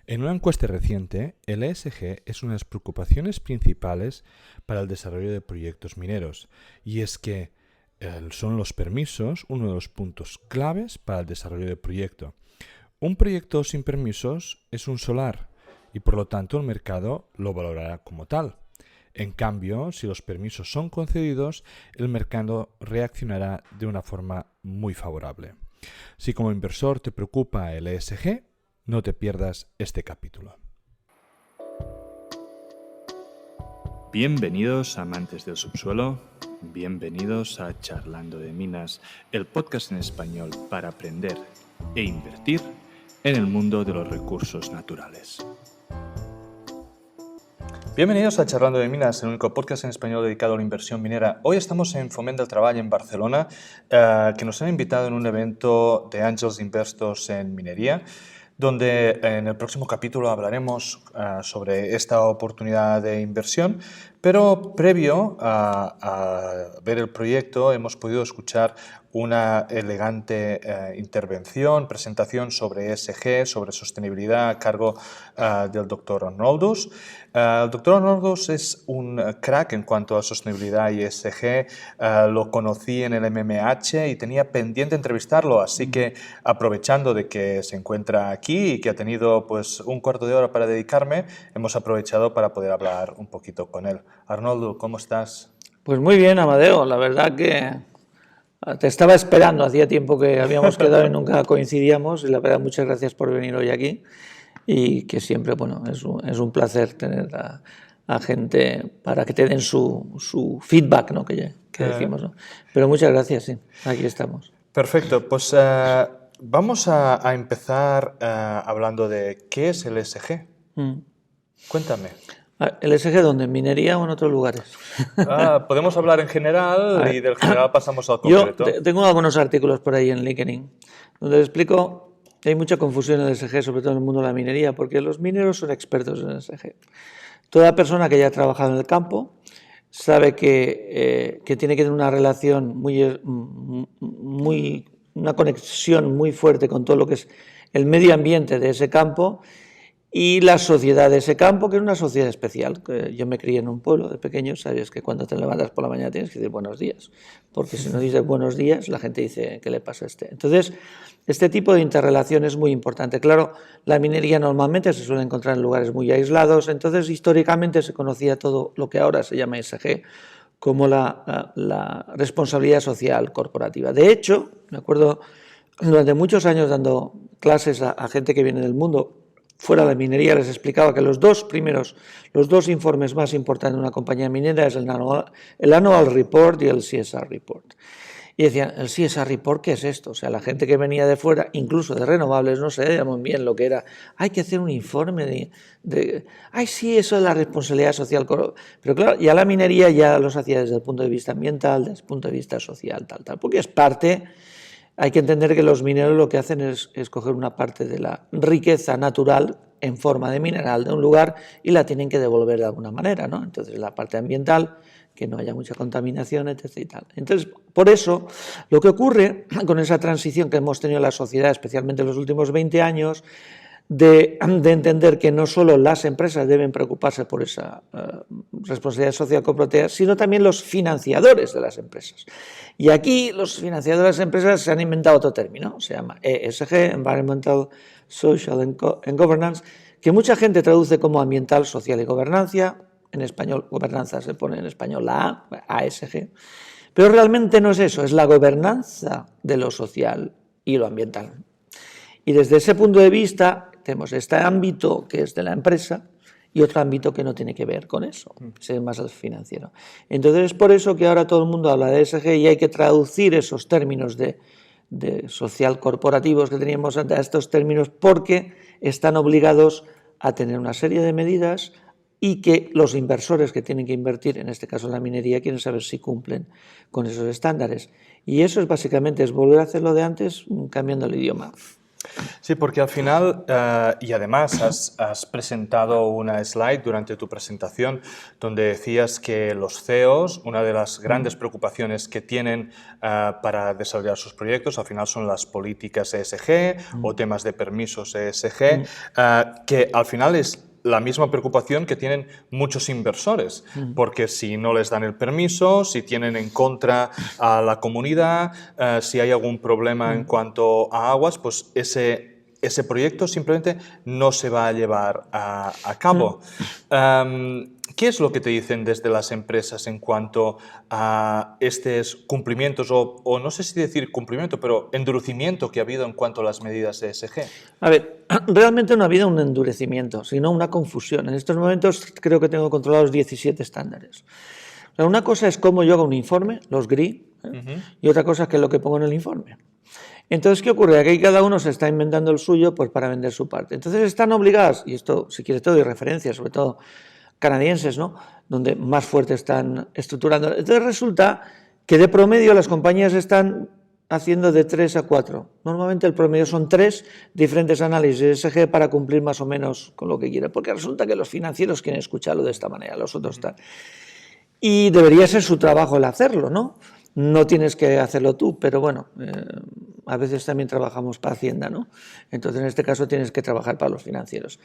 En una encuesta reciente, el ESG es una de las preocupaciones principales para el desarrollo de proyectos mineros, y es que son los permisos uno de los puntos claves para el desarrollo del proyecto. Un proyecto sin permisos es un solar y por lo tanto el mercado lo valorará como tal. En cambio, si los permisos son concedidos, el mercado reaccionará de una forma muy favorable. Si como inversor te preocupa el ESG, no te pierdas este capítulo. Bienvenidos amantes del subsuelo, bienvenidos a Charlando de Minas, el podcast en español para aprender e invertir en el mundo de los recursos naturales. Bienvenidos a Charlando de Minas, el único podcast en español dedicado a la inversión minera. Hoy estamos en Foment del Treball en Barcelona, que nos han invitado en un evento de Angels Investors en minería, donde en el próximo capítulo hablaremos sobre esta oportunidad de inversión, pero previo a ver el proyecto hemos podido escuchar una elegante presentación sobre ESG, sobre sostenibilidad a cargo del Dr. Arnoldus. El Dr. Arnoldus es un crack en cuanto a sostenibilidad y ESG. Lo conocí en el MMH y tenía pendiente entrevistarlo, así que aprovechando de que se encuentra aquí y que ha tenido pues un cuarto de hora para dedicarme, hemos aprovechado para poder hablar un poquito con él. Arnoldo, ¿cómo estás? Pues muy bien, Amadeo. La verdad que te estaba esperando. Hacía tiempo que habíamos quedado y nunca coincidíamos. Y la verdad, muchas gracias por venir hoy aquí. Y que siempre, bueno, es un placer tener a gente para que te den su feedback, ¿no? que decimos, ¿no? Pero muchas gracias, sí. Aquí estamos. Perfecto. Pues vamos a empezar hablando de qué es el ESG. Cuéntame. ¿El ESG dónde? ¿En minería o en otros lugares? Podemos hablar en general y del general pasamos al concreto. Yo tengo algunos artículos por ahí en LinkedIn donde explico que hay mucha confusión en el ESG, sobre todo en el mundo de la minería, porque los mineros son expertos en el ESG. Toda persona que haya trabajado en el campo sabe que tiene que tener una relación una conexión muy fuerte con todo lo que es el medio ambiente de ese campo y la sociedad de ese campo, que es una sociedad especial. Yo me crié en un pueblo de pequeño, sabes que cuando te levantas por la mañana tienes que decir buenos días, porque si no dices buenos días, la gente dice, ¿qué le pasa a este? Entonces, este tipo de interrelación es muy importante. Claro, la minería normalmente se suele encontrar en lugares muy aislados, entonces históricamente se conocía todo lo que ahora se llama ESG como la responsabilidad social corporativa. De hecho, me acuerdo durante muchos años dando clases a gente que viene del mundo fuera de la minería, les explicaba que los dos informes más importantes de una compañía minera es el Annual Report y el CSR Report. Y decían, ¿el CSR Report qué es esto? O sea, la gente que venía de fuera, incluso de renovables, no sabía muy bien lo que era. Hay que hacer un informe sí, eso es la responsabilidad social. Pero claro, ya la minería ya los hacía desde el punto de vista ambiental, desde el punto de vista social, tal, porque es parte. Hay que entender que los mineros lo que hacen es coger una parte de la riqueza natural en forma de mineral de un lugar y la tienen que devolver de alguna manera, ¿no? Entonces, la parte ambiental, que no haya mucha contaminación, etc. y tal. Entonces, por eso, lo que ocurre con esa transición que hemos tenido en la sociedad, especialmente en los últimos 20 años, de entender que no solo las empresas deben preocuparse por esa responsabilidad social corporativa, sino también los financiadores de las empresas. Y aquí los financiadores de las empresas se han inventado otro término, se llama ESG, Environmental, Social and Governance, que mucha gente traduce como ambiental, social y gobernanza. En español, gobernanza se pone en español la ASG. Pero realmente no es eso, es la gobernanza de lo social y lo ambiental. Y desde ese punto de vista tenemos este ámbito que es de la empresa y otro ámbito que no tiene que ver con eso, es más el financiero. Entonces es por eso que ahora todo el mundo habla de ESG y hay que traducir esos términos de social corporativos que teníamos antes a estos términos porque están obligados a tener una serie de medidas y que los inversores que tienen que invertir, en este caso en la minería, quieren saber si cumplen con esos estándares. Y eso es básicamente volver a hacer lo de antes cambiando el idioma. Sí, porque al final, y además has presentado una slide durante tu presentación donde decías que los CEOs, una de las grandes preocupaciones que tienen para desarrollar sus proyectos, al final son las políticas ESG o temas de permisos ESG, que al final es la misma preocupación que tienen muchos inversores, porque si no les dan el permiso, si tienen en contra a la comunidad, si hay algún problema en cuanto a aguas, pues ese proyecto simplemente no se va a llevar a cabo. ¿Qué es lo que te dicen desde las empresas en cuanto a estos cumplimientos, o no sé si decir cumplimiento, pero endurecimiento que ha habido en cuanto a las medidas ESG? A ver, realmente no ha habido un endurecimiento, sino una confusión. En estos momentos creo que tengo controlados 17 estándares. O sea, una cosa es cómo yo hago un informe, los GRI, y otra cosa es qué es lo que pongo en el informe. Entonces, ¿qué ocurre? Aquí cada uno se está inventando el suyo pues, para vender su parte. Entonces están obligadas, y esto, si quieres, te doy referencias, sobre todo canadienses, ¿no? Donde más fuerte están estructurando. Entonces resulta que de promedio las compañías están haciendo de 3 a 4. Normalmente el promedio son 3 diferentes análisis ESG para cumplir más o menos con lo que quieren, porque resulta que los financieros quieren escucharlo de esta manera, los otros están. Y debería ser su trabajo el hacerlo, ¿no? No tienes que hacerlo tú, pero bueno, a veces también trabajamos para Hacienda, ¿no? Entonces en este caso tienes que trabajar para los financieros.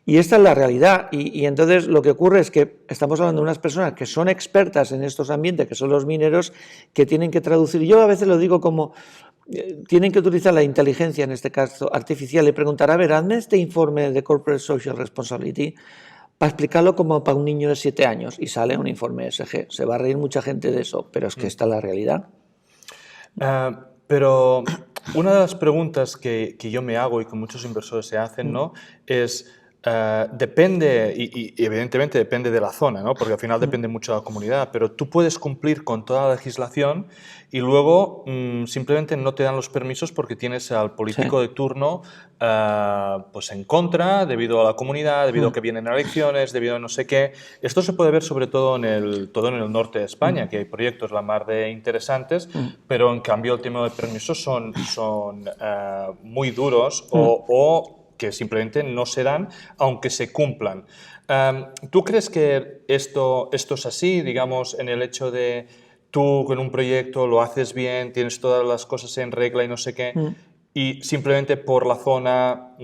Y esta es la realidad. Y entonces lo que ocurre es que estamos hablando de unas personas que son expertas en estos ambientes, que son los mineros, que tienen que traducir. Yo a veces lo digo como, tienen que utilizar la inteligencia, en este caso artificial, y preguntar, a ver, hazme este informe de Corporate Social Responsibility para explicarlo como para un niño de 7 años. Y sale un informe ESG. Se va a reír mucha gente de eso, pero es que esta es la realidad. Pero una de las preguntas que yo me hago y que muchos inversores se hacen, ¿no? Es... depende, y evidentemente depende de la zona, ¿no? Porque al final depende mucho de la comunidad, pero tú puedes cumplir con toda la legislación y luego simplemente no te dan los permisos porque tienes al político de turno pues en contra, debido a la comunidad, debido a que vienen elecciones, debido a no sé qué. Esto se puede ver sobre todo en el norte de España, que hay proyectos la mar de interesantes, pero en cambio el tema de permisos son muy duros o que simplemente no se dan, aunque se cumplan. ¿Tú crees que esto es así, digamos, en el hecho de tú con un proyecto lo haces bien, tienes todas las cosas en regla y no sé qué, y simplemente por la zona,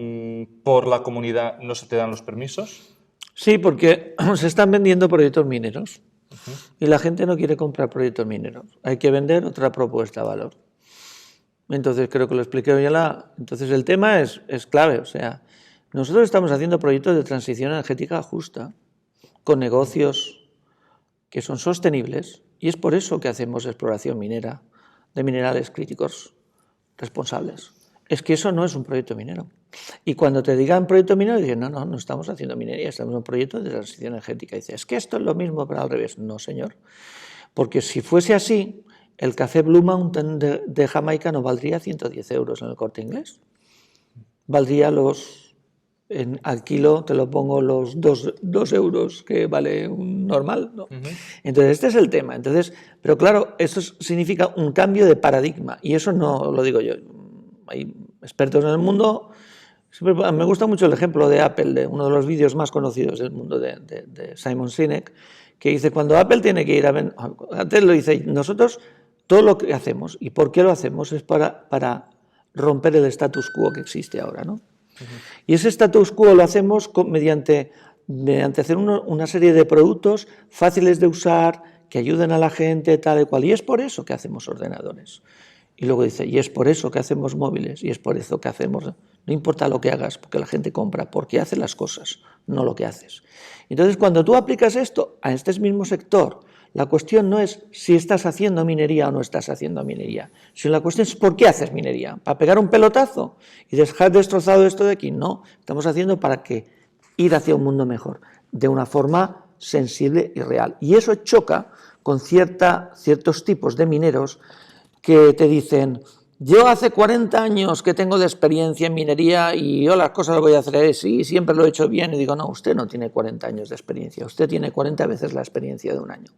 por la comunidad, no se te dan los permisos? Sí, porque se están vendiendo proyectos mineros y la gente no quiere comprar proyectos mineros. Hay que vender otra propuesta de valor. Entonces, creo que lo expliqué hoy. Entonces, el tema es clave. O sea, nosotros estamos haciendo proyectos de transición energética justa, con negocios que son sostenibles, y es por eso que hacemos exploración minera de minerales críticos responsables. Es que eso no es un proyecto minero. Y cuando te digan proyecto minero, dicen, no estamos haciendo minería, estamos en un proyecto de transición energética. Y dices, es que esto es lo mismo, pero al revés. No, señor. Porque si fuese así, el café Blue Mountain de Jamaica no valdría 110 euros en el Corte Inglés. Valdría al kilo, te lo pongo, los 2 euros que vale un normal, ¿no? Entonces, este es el tema. Entonces, pero claro, eso significa un cambio de paradigma. Y eso no lo digo yo. Hay expertos en el mundo. Me gusta mucho el ejemplo de Apple, de uno de los vídeos más conocidos del mundo de Simon Sinek, que dice, cuando Apple tiene que ir antes lo dice, nosotros todo lo que hacemos, ¿y por qué lo hacemos? Es para romper el status quo que existe ahora, ¿no? Y ese status quo lo hacemos mediante hacer una serie de productos fáciles de usar, que ayuden a la gente, tal y cual. Y es por eso que hacemos ordenadores. Y luego dice, y es por eso que hacemos móviles, y es por eso que hacemos... No importa lo que hagas, porque la gente compra, porque hace las cosas, no lo que haces. Entonces, cuando tú aplicas esto a este mismo sector, la cuestión no es si estás haciendo minería o no estás haciendo minería, sino la cuestión es por qué haces minería. ¿Para pegar un pelotazo y dejar destrozado esto de aquí? No, estamos haciendo para ir hacia un mundo mejor, de una forma sensible y real. Y eso choca con ciertos tipos de mineros que te dicen, yo hace 40 años que tengo de experiencia en minería y yo las cosas las voy a hacer así, siempre lo he hecho bien. Y digo, no, usted no tiene 40 años de experiencia, usted tiene 40 veces la experiencia de un año.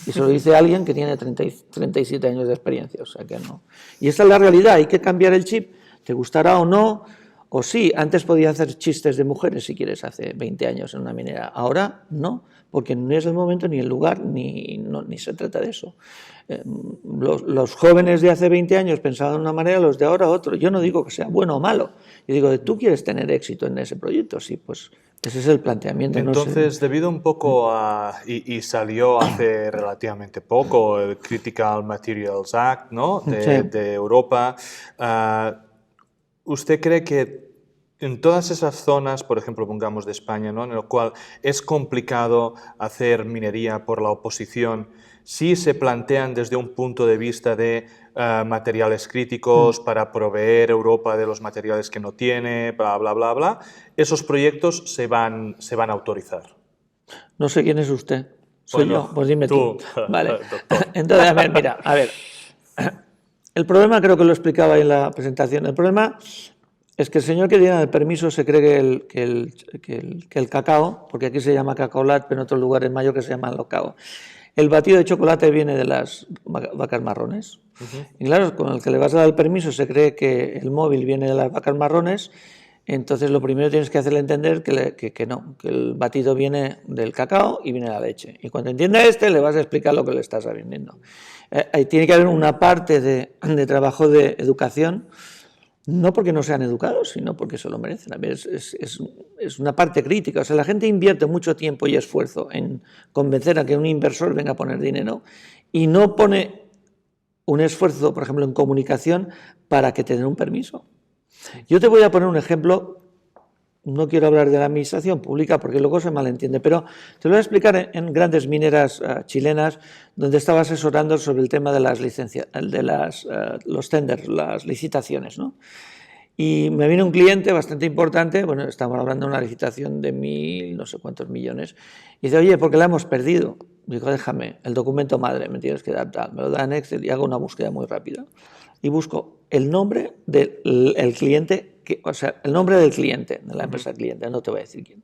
Y se lo dice alguien que tiene 37 años de experiencia, o sea que no. Y esta es la realidad, hay que cambiar el chip, te gustará o no, O sí, antes podía hacer chistes de mujeres si quieres hace 20 años en una minera, ahora no, porque no es el momento ni el lugar, ni se trata de eso. Los jóvenes de hace 20 años pensaban de una manera, los de ahora otro. Yo no digo que sea bueno o malo, yo digo, ¿tú quieres tener éxito en ese proyecto? Sí, pues ese es el planteamiento. Entonces, no sé. debido un poco a... Y salió hace relativamente poco el Critical Materials Act, ¿no? de Europa. ¿Usted cree que en todas esas zonas, por ejemplo, pongamos de España, ¿no? en lo cual es complicado hacer minería por la oposición, sí se plantean desde un punto de vista de materiales críticos para proveer Europa de los materiales que no tiene, bla, bla, bla, bla, esos proyectos se van a autorizar? No sé quién es usted. ¿Soy Bueno, yo? Pues dime tú. Vale. doctor. Entonces, a ver, mira, a ver. El problema creo que lo explicaba ahí en la presentación. El problema es que el señor que tiene el permiso se cree que el cacao, porque aquí se llama cacaolat, pero en otros lugares mayor que se llama locao. El batido de chocolate viene de las vacas marrones. Y claro, con el que le vas a dar el permiso se cree que el móvil viene de las vacas marrones, entonces lo primero tienes que hacerle entender que no, que el batido viene del cacao y viene de la leche. Y cuando entienda le vas a explicar lo que le estás vendiendo. Tiene que haber una parte de trabajo de educación, no porque no sean educados, sino porque se lo merecen. A ver, es una parte crítica. O sea, la gente invierte mucho tiempo y esfuerzo en convencer a que un inversor venga a poner dinero y no pone un esfuerzo, por ejemplo, en comunicación para que te den un permiso. Yo te voy a poner un ejemplo. No quiero hablar de la administración pública porque luego se malentiende, pero te lo voy a explicar en grandes mineras chilenas donde estaba asesorando sobre el tema de las licencias, los tenders, las licitaciones, ¿no? Y me vino un cliente bastante importante, bueno, estamos hablando de una licitación de 1.000, no sé cuántos millones, y dice, oye, ¿por qué la hemos perdido? Digo, déjame, el documento madre, me tienes que dar tal, me lo da en Excel y hago una búsqueda muy rápida. Y busco el nombre del cliente, o sea, el nombre del cliente, de la empresa cliente, no te voy a decir quién.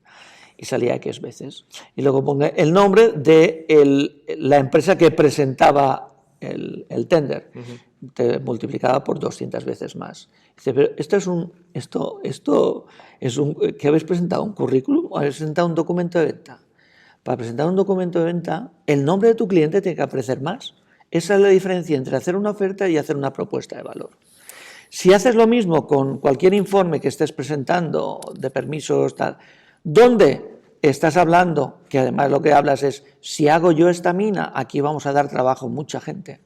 Y salía X veces. Y luego pongo el nombre de la empresa que presentaba el tender. Te multiplicaba por 200 veces más. Dice, pero esto es ¿que habéis presentado? ¿Un currículum o habéis presentado un documento de venta? Para presentar un documento de venta, el nombre de tu cliente tiene que aparecer más. Esa es la diferencia entre hacer una oferta y hacer una propuesta de valor. Si haces lo mismo con cualquier informe que estés presentando de permisos, tal, donde estás hablando, que además lo que hablas es, si hago yo esta mina, aquí vamos a dar trabajo a mucha gente.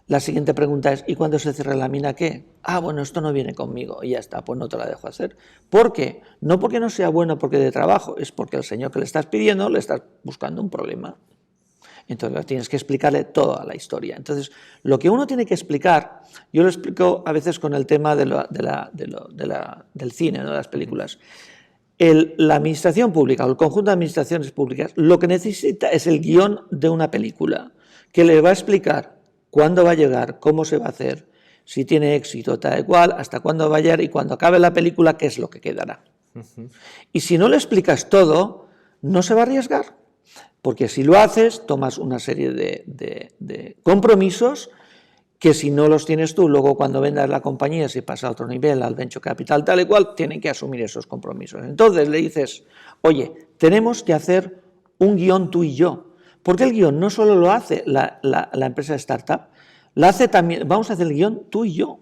La siguiente pregunta es, ¿y cuando se cierre la mina qué? Ah, bueno, esto no viene conmigo y ya está, pues no te la dejo hacer. ¿Por qué? No porque no sea bueno porque de trabajo, es porque el señor que le estás pidiendo le estás buscando un problema. Entonces tienes que explicarle toda la historia. Entonces, lo que uno tiene que explicar, yo lo explico a veces con el tema del cine, ¿no? De las películas. La administración pública o el conjunto de administraciones públicas lo que necesita es el guión de una película que le va a explicar cuándo va a llegar, cómo se va a hacer, si tiene éxito, tal y cual, hasta cuándo va a llegar y cuando acabe la película, qué es lo que quedará. Y si no le explicas todo, no se va a arriesgar. Porque si lo haces, tomas una serie de compromisos que si no los tienes tú, luego cuando vendas la compañía, si pasa a otro nivel, al venture capital, tal y cual, tienen que asumir esos compromisos. Entonces le dices, oye, tenemos que hacer un guión tú y yo. Porque el guión no solo lo hace la empresa de startup, la hace también, vamos a hacer el guión tú y yo.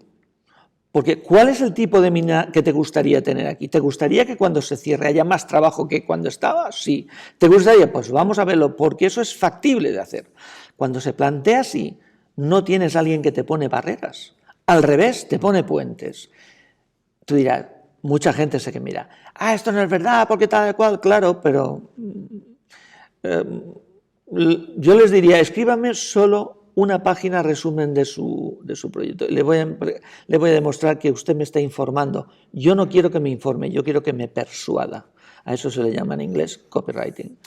Porque ¿cuál es el tipo de mina que te gustaría tener aquí? ¿Te gustaría que cuando se cierre haya más trabajo que cuando estaba? Sí. ¿Te gustaría? Pues vamos a verlo, porque eso es factible de hacer. Cuando se plantea así, no tienes a alguien que te pone barreras. Al revés, te pone puentes. Tú dirás, mucha gente sé que mira, esto no es verdad, porque tal cual, claro, pero yo les diría, escríbame solo una página resumen de su proyecto. Le voy a demostrar que usted me está informando. Yo no quiero que me informe, yo quiero que me persuada. A eso se le llama en inglés copywriting.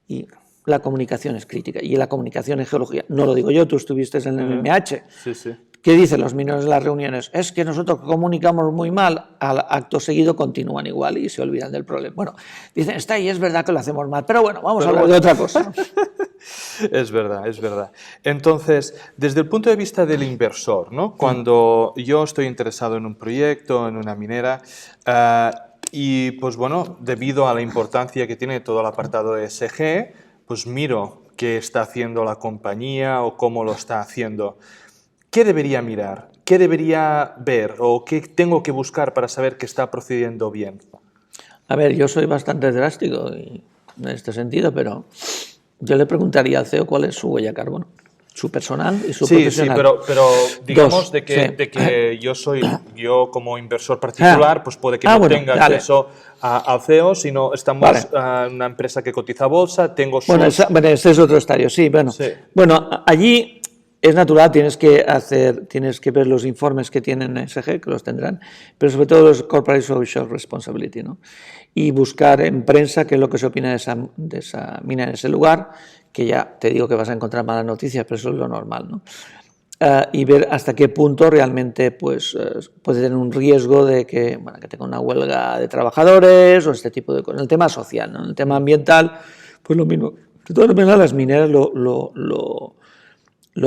Y la comunicación es crítica. Y la comunicación en geología, no lo digo yo, tú estuviste en el MMH. Sí, sí. ¿Qué dicen los mineros en las reuniones? Es que nosotros comunicamos muy mal, al acto seguido continúan igual y se olvidan del problema. Bueno, dicen, está ahí, es verdad que lo hacemos mal, pero bueno, vamos a hablar de otra cosa. Es verdad, es verdad. Entonces, desde el punto de vista del inversor, ¿no? Cuando yo estoy interesado en un proyecto, en una minera, y pues bueno, debido a la importancia que tiene todo el apartado ESG, pues miro qué está haciendo la compañía o cómo lo está haciendo. ¿Qué debería mirar? ¿Qué debería ver? ¿O qué tengo que buscar para saber que está procediendo bien? A ver, yo soy bastante drástico en este sentido, pero yo le preguntaría al CEO cuál es su huella de carbono, su personal y su profesional. Sí, pero digamos Dos, de que, sí. de que yo como inversor particular, pues puede que no bueno, tenga dale. acceso al CEO, sino estamos Vale. en una empresa que cotiza a bolsa, tengo sus... Bueno, ese es otro estadio, sí, bueno. Sí. Bueno, allí es natural, tienes que ver los informes que tienen ESG, que los tendrán, pero sobre todo los Corporate Social Responsibility, ¿no? Y buscar en prensa qué es lo que se opina de esa mina en ese lugar, que ya te digo que vas a encontrar malas noticias, pero eso es lo normal, ¿no? Y ver hasta qué punto realmente pues, puede tener un riesgo de que, bueno, que tenga una huelga de trabajadores o este tipo de cosas. En el tema social, ¿no? En el tema ambiental, pues lo mismo. De todas maneras, las mineras lo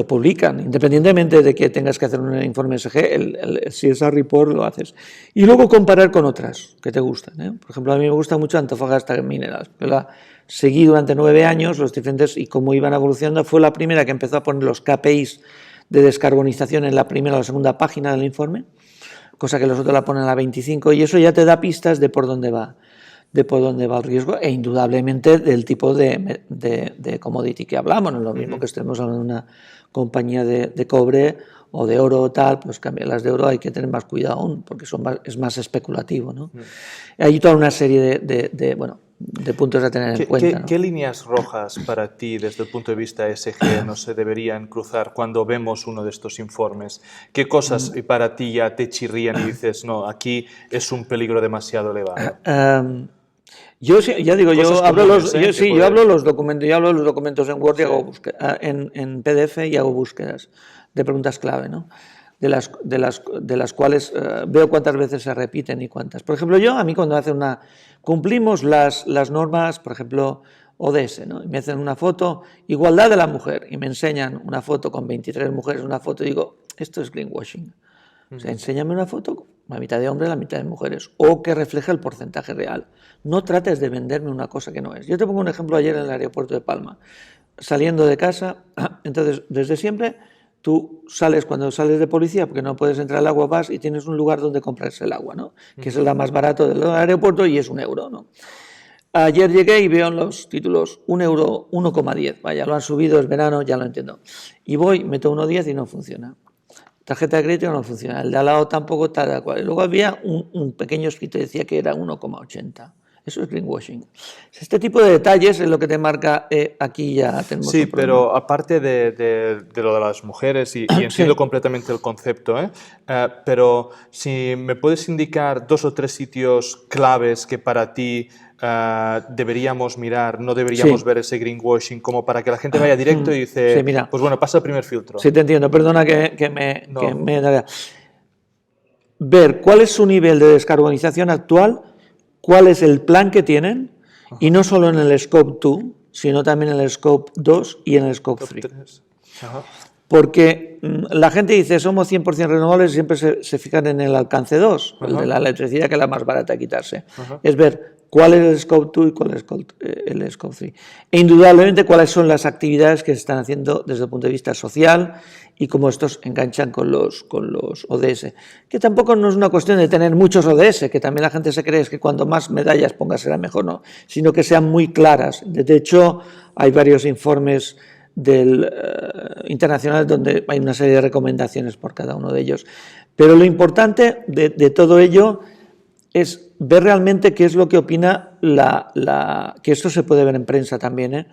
publican, independientemente de que tengas que hacer un informe SG, el CSR Report lo haces. Y luego comparar con otras que te gustan, ¿eh? Por ejemplo, a mí me gusta mucho Antofagasta Minerals. Yo la seguí durante 9 años, los diferentes, y cómo iban evolucionando. Fue la primera que empezó a poner los KPIs de descarbonización en la primera o la segunda página del informe, cosa que los otros la ponen a la 25, y eso ya te da pistas de por dónde va el riesgo e indudablemente del tipo de commodity que hablamos. No es lo mismo que estemos hablando de una compañía de cobre o de oro o tal, pues las de oro hay que tener más cuidado aún, porque es más especulativo, ¿no? Hay toda una serie de puntos a tener en cuenta, ¿no? ¿Qué líneas rojas para ti desde el punto de vista ESG no se deberían cruzar cuando vemos uno de estos informes? ¿Qué cosas para ti ya te chirrían y dices, no, aquí es un peligro demasiado elevado? Yo ya digo, yo hablo los documentos en Word y hago en PDF y hago búsquedas de preguntas clave, ¿no? De las cuales veo cuántas veces se repiten y cuántas. Por ejemplo, a mí cuando cumplimos las normas, por ejemplo, ODS, ¿no? Y me hacen una foto, igualdad de la mujer, y me enseñan una foto con 23 mujeres, una foto, y digo, esto es greenwashing. O sea, enséñame una foto, la mitad de hombres, la mitad de mujeres, o que refleje el porcentaje real. No trates de venderme una cosa que no es. Yo te pongo un ejemplo ayer en el aeropuerto de Palma. Saliendo de casa, entonces, desde siempre, tú sales cuando sales de policía, porque no puedes entrar al agua, vas y tienes un lugar donde comprarse el agua, ¿no? Que es el más barato del aeropuerto y es €1, ¿no? Ayer llegué y veo en los títulos €1, 1,10. Vaya, lo han subido, es verano, ya lo entiendo. Y voy, meto 1,10 y no funciona. Tarjeta de crédito no funciona, el de al lado tampoco, tal, tal cual. Y luego había un pequeño escrito que decía que era 1,80. Eso es greenwashing. Este tipo de detalles es lo que te marca, aquí ya tenemos. Sí, pero aparte de lo de las mujeres, y entiendo completamente el concepto, pero si me puedes indicar 2 o 3 sitios claves que para ti deberíamos mirar, no deberíamos ver ese greenwashing, como para que la gente vaya directo y dice, mira, pues bueno, pasa el primer filtro. Sí, te entiendo, perdona que me... Ver cuál es su nivel de descarbonización actual, cuál es el plan que tienen, y no solo en el Scope 2, sino también en el Scope 2 y en el Scope 3. Porque la gente dice, somos 100% renovables, y siempre se fijan en el alcance 2, el de la electricidad, que es la más barata de quitarse. Es ver cuál es el Scope 2 y cuál es el Scope 3. E indudablemente cuáles son las actividades que se están haciendo desde el punto de vista social y cómo estos enganchan con los ODS. Que tampoco no es una cuestión de tener muchos ODS, que también la gente se cree que cuanto más medallas pongas será mejor, no, sino que sean muy claras. De hecho, hay varios informes internacionales donde hay una serie de recomendaciones por cada uno de ellos. Pero lo importante de todo ello es ver realmente qué es lo que opina que esto se puede ver en prensa también,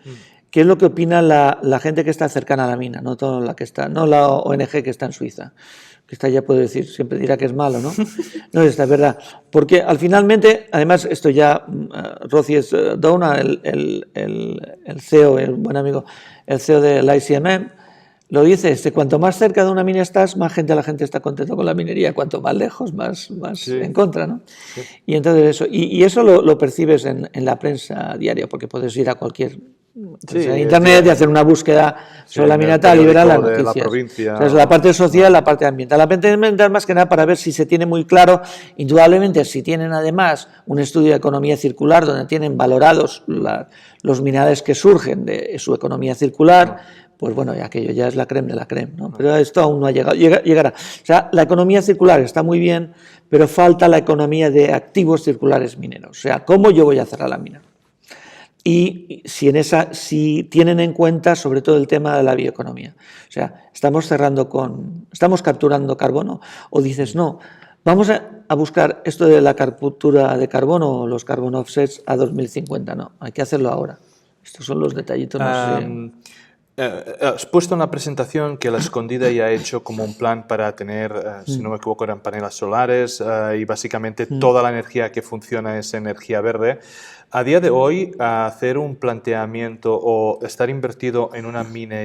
qué es lo que opina la gente que está cercana a la mina, no la ONG que está en Suiza, que está, ya puedo decir, siempre dirá que es malo, ¿no? No, esta es verdad, porque finalmente, además, esto ya, Rocies Douna, el CEO, el buen amigo, el CEO del ICMM, lo dice, cuanto más cerca de una mina estás, más la gente está contenta con la minería, cuanto más lejos, más en contra, ¿no? Y entonces eso, y eso lo percibes en la prensa diaria, porque puedes ir a cualquier Sí, en Internet y hacer una búsqueda sobre la mina tal y verás las noticias. La provincia, o sea, es la parte social, la parte ambiental. La parte ambiental más que nada para ver si se tiene muy claro, indudablemente si tienen además un estudio de economía circular donde tienen valorados los minerales que surgen de su economía circular, pues bueno, y aquello ya es la creme de la creme, ¿no? Pero esto aún no ha llegado, llegará. O sea, la economía circular está muy bien, pero falta la economía de activos circulares mineros. O sea, ¿cómo yo voy a cerrar la mina? Y si tienen en cuenta sobre todo el tema de la bioeconomía. O sea, estamos capturando carbono, o dices, no, vamos a buscar esto de la captura de carbono, los carbon offsets a 2050, no, hay que hacerlo ahora. Estos son los detallitos más... Has puesto en la presentación que La Escondida ya ha hecho como un plan para tener, si no me equivoco, eran paneles solares y básicamente toda la energía que funciona es energía verde. A día de hoy, hacer un planteamiento o estar invertido en una mina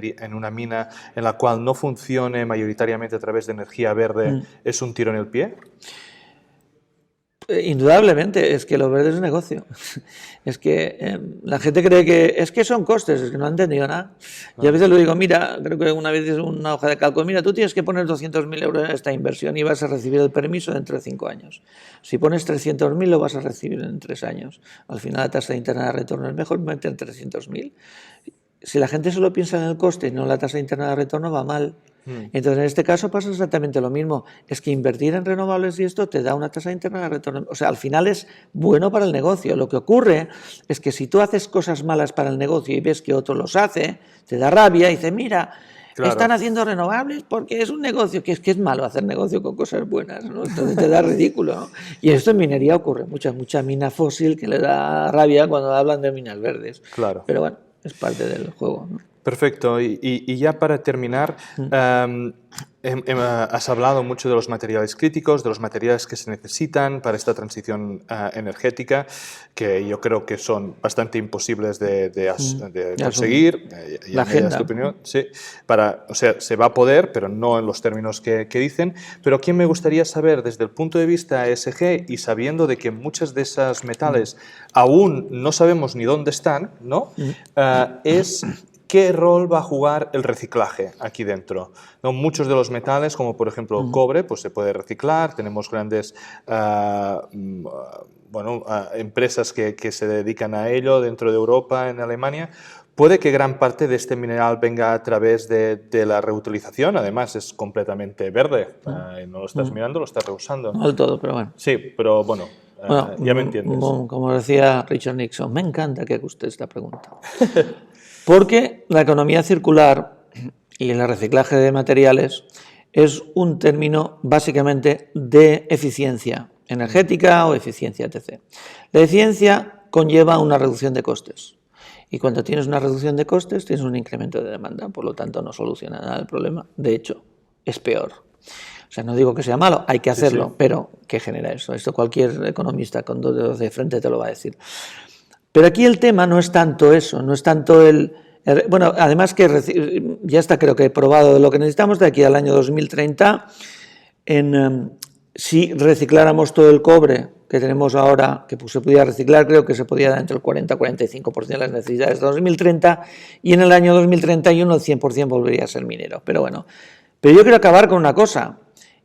en la cual no funcione mayoritariamente a través de energía verde es un tiro en el pie. Indudablemente, es que lo verde es un negocio. Es que la gente cree que es que son costes, es que no han entendido nada. Y a veces lo digo, mira, creo que una vez es una hoja de cálculo, mira, tú tienes que poner 200.000 euros en esta inversión y vas a recibir el permiso dentro de 5 años. Si pones 300.000 lo vas a recibir en 3 años. Al final la tasa interna de retorno es mejor meter 300.000. Si la gente solo piensa en el coste y no en la tasa interna de retorno, va mal. Entonces, en este caso pasa exactamente lo mismo. Es que invertir en renovables y esto te da una tasa interna de retorno. O sea, al final es bueno para el negocio. Lo que ocurre es que si tú haces cosas malas para el negocio y ves que otro los hace, te da rabia y dices, mira, están haciendo renovables porque es un negocio, que es malo hacer negocio con cosas buenas, ¿no? Entonces te da ridículo, ¿no? Y esto en minería ocurre, mucha mina fósil que le da rabia cuando hablan de minas verdes. Claro. Pero bueno, es parte del juego, ¿no? Perfecto. Y ya para terminar, has hablado mucho de los materiales críticos, de los materiales que se necesitan para esta transición energética, que yo creo que son bastante imposibles de conseguir. La agenda. Tu opinión. Sí, o sea, se va a poder, pero no en los términos que dicen. Pero aquí me gustaría saber, desde el punto de vista ESG y sabiendo de que muchos de esos metales aún no sabemos ni dónde están, ¿no? Es... ¿Qué rol va a jugar el reciclaje aquí dentro? ¿No? Muchos de los metales, como por ejemplo el cobre, pues se puede reciclar. Tenemos grandes empresas que se dedican a ello dentro de Europa, en Alemania. Puede que gran parte de este mineral venga a través de la reutilización. Además, es completamente verde. No lo estás mirando, lo estás reusando. No del todo, pero bueno. Sí, pero bueno, ya me entiendes. Como decía Richard Nixon, me encanta que haga usted esta pregunta. Porque la economía circular y el reciclaje de materiales es un término básicamente de eficiencia energética o eficiencia etc. La eficiencia conlleva una reducción de costes. Y cuando tienes una reducción de costes, tienes un incremento de demanda. Por lo tanto, no soluciona nada el problema. De hecho, es peor. O sea, no digo que sea malo, hay que hacerlo, pero ¿qué genera eso? Esto cualquier economista con 2 dedos de frente te lo va a decir. Pero aquí el tema no es tanto eso, no es tanto bueno, además que ya está creo que probado lo que necesitamos de aquí al año 2030, si recicláramos todo el cobre que tenemos ahora, que se podía reciclar, creo que se podía dar entre el 40-45% de las necesidades de 2030, y en el año 2031 el 100% volvería a ser minero. Pero bueno, pero yo quiero acabar con una cosa,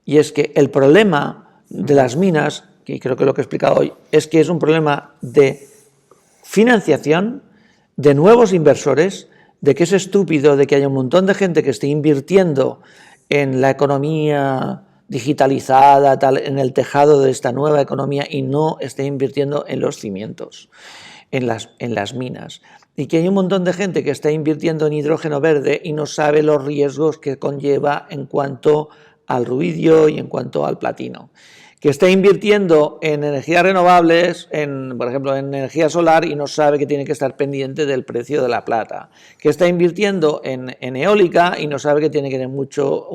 y es que el problema de las minas, que creo que lo que he explicado hoy, es que es un problema de financiación, de nuevos inversores, de que es estúpido de que haya un montón de gente que esté invirtiendo en la economía digitalizada, en el tejado de esta nueva economía y no esté invirtiendo en los cimientos, en las minas. Y que hay un montón de gente que está invirtiendo en hidrógeno verde y no sabe los riesgos que conlleva en cuanto al ruidio y en cuanto al platino. Que está invirtiendo en energías renovables, por ejemplo, en energía solar y no sabe que tiene que estar pendiente del precio de la plata. Que está invirtiendo en eólica y no sabe que tiene que tener mucho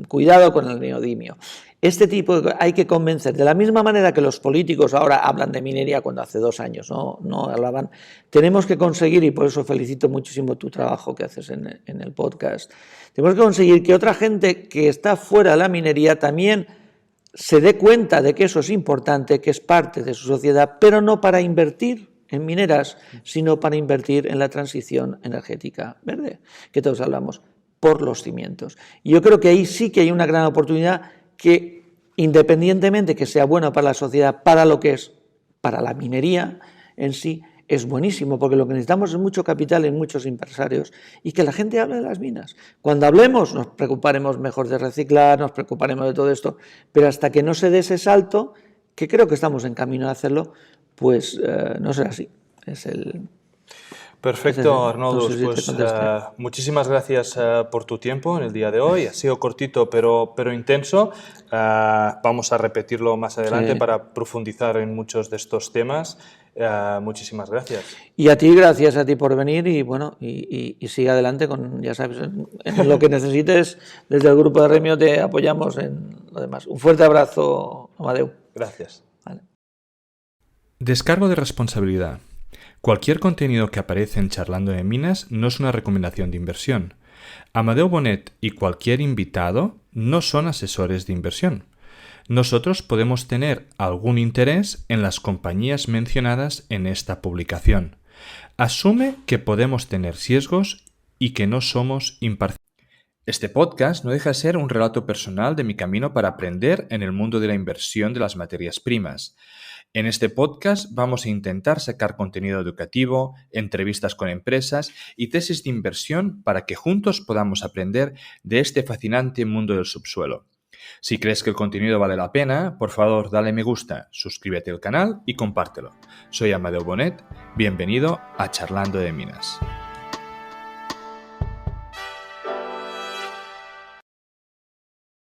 cuidado con el neodimio. Este tipo hay que convencer. De la misma manera que los políticos ahora hablan de minería cuando hace 2 años no hablaban, tenemos que conseguir, y por eso felicito muchísimo tu trabajo que haces en el podcast, tenemos que conseguir que otra gente que está fuera de la minería también se dé cuenta de que eso es importante, que es parte de su sociedad, pero no para invertir, en mineras, sino para invertir en la transición energética verde, que todos hablamos, por los cimientos. Y yo creo que ahí sí que hay una gran oportunidad que, independientemente que sea bueno para la sociedad, para lo que es, para la minería en sí, es buenísimo, porque lo que necesitamos es mucho capital en muchos empresarios y que la gente hable de las minas. Cuando hablemos nos preocuparemos mejor de reciclar, nos preocuparemos de todo esto, pero hasta que no se dé ese salto, que creo que estamos en camino de hacerlo, pues no será así. Perfecto, Arnoldo. Entonces, Pues muchísimas gracias por tu tiempo en el día de hoy. Ha sido cortito pero intenso. Vamos a repetirlo más adelante para profundizar en muchos de estos temas. Muchísimas gracias. Y a ti, gracias a ti por venir y bueno, y sigue adelante con, ya sabes, en lo que necesites. Desde el grupo de Remio te apoyamos en lo demás. Un fuerte abrazo, Amadeu. Gracias. Vale. Descargo de responsabilidad. Cualquier contenido que aparece en Charlando de Minas no es una recomendación de inversión. Amadeu Bonet y cualquier invitado no son asesores de inversión. Nosotros podemos tener algún interés en las compañías mencionadas en esta publicación. Asume que podemos tener sesgos y que no somos imparciales. Este podcast no deja de ser un relato personal de mi camino para aprender en el mundo de la inversión de las materias primas. En este podcast vamos a intentar sacar contenido educativo, entrevistas con empresas y tesis de inversión para que juntos podamos aprender de este fascinante mundo del subsuelo. Si crees que el contenido vale la pena, por favor dale me gusta, suscríbete al canal y compártelo. Soy Amadeu Bonet, bienvenido a Charlando de Minas.